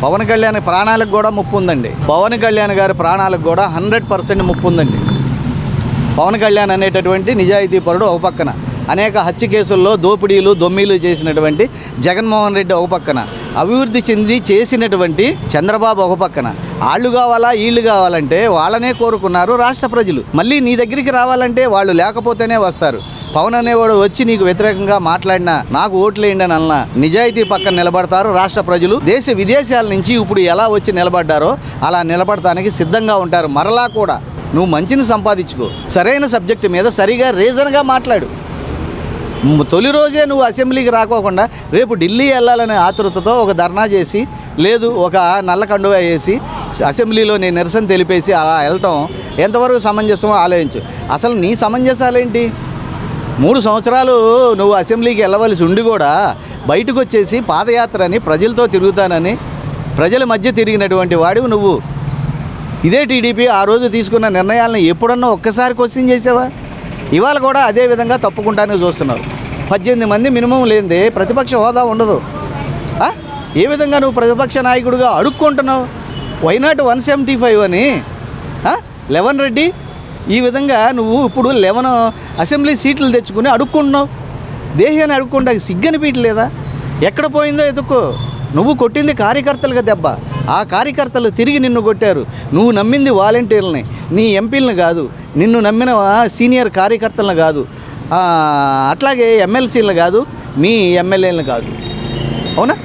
పవన్ కళ్యాణ్ ప్రాణాలకు కూడా ముప్పు ఉందండి. పవన్ కళ్యాణ్ గారి ప్రాణాలకు కూడా 100% ముప్పు ఉందండి. పవన్ కళ్యాణ్ అనేటటువంటి నిజాయితీ పరుడు ఒక పక్కన, అనేక హత్య కేసుల్లో దోపిడీలు దొమ్మీలు చేసినటువంటి జగన్మోహన్ రెడ్డి ఒక పక్కన, అభివృద్ధి చెంది చేసినటువంటి చంద్రబాబు ఒక పక్కన. వాళ్ళు కావాలా వీళ్ళు కావాలంటే వాళ్ళనే కోరుకున్నారు రాష్ట్ర ప్రజలు. మళ్ళీ నీ దగ్గరికి రావాలంటే వాళ్ళు లేకపోతేనే వస్తారు. పవన్ అనేవాడు వచ్చి నీకు వ్యతిరేకంగా మాట్లాడినా నాకు ఓట్లేయండి అని అన్నా నిజాయితీ పక్కన నిలబడతారు రాష్ట్ర ప్రజలు. దేశ విదేశాల నుంచి ఇప్పుడు ఎలా వచ్చి నిలబడ్డారో అలా నిలబడటానికి సిద్ధంగా ఉంటారు. మరలా కూడా నువ్వు మంచిని సంపాదించుకో, సరైన సబ్జెక్టు మీద సరిగా రీజన్గా మాట్లాడు. తొలి రోజే నువ్వు అసెంబ్లీకి రాకోకుండా రేపు ఢిల్లీ వెళ్ళాలనే ఆతృతతో ఒక ధర్నా చేసి, లేదు ఒక నల్ల కండువా వేసి అసెంబ్లీలో నేను నిరసన తెలిపేసి అలా వెళ్ళటం ఎంతవరకు సమంజసమో ఆలోచించు. అసలు నీ సమంజసాలేంటి? 3 సంవత్సరాలు నువ్వు అసెంబ్లీకి వెళ్ళవలసి ఉండి కూడా బయటకు వచ్చేసి పాదయాత్ర అని ప్రజలతో తిరుగుతానని ప్రజల మధ్య తిరిగినటువంటి వాడివి నువ్వు. ఇదే టీడీపీ ఆ రోజు తీసుకున్న నిర్ణయాలను ఎప్పుడన్నా ఒక్కసారి క్వశ్చన్ చేసావా? ఇవాళ కూడా అదే విధంగా తప్పుకుంటానే చూస్తున్నావు. 18 మంది మినిమం లేనిదే ప్రతిపక్ష హోదా ఉండదు. ఏ విధంగా నువ్వు ప్రతిపక్ష నాయకుడిగా అడుక్కుంటున్నావు? వైనాట్ 175 అని 11 రెడ్డి, ఈ విధంగా నువ్వు ఇప్పుడు 11 అసెంబ్లీ సీట్లు తెచ్చుకుని అడుక్కుంటున్నావు. దేశాన్ని అడుక్కుంటా సిగ్గనిపించలేదా? ఎక్కడ పోయిందో ఎదుక్కో. నువ్వు కొట్టింది కార్యకర్తలుగా దెబ్బ, ఆ కార్యకర్తలు తిరిగి నిన్ను కొట్టారు. నువ్వు నమ్మింది వాలంటీర్లని, నీ ఎంపీలను కాదు, నిన్ను నమ్మిన సీనియర్ కార్యకర్తలను కాదు, అట్లాగే ఎమ్మెల్సీలను కాదు, మీ ఎమ్మెల్యేలను కాదు. అవునా?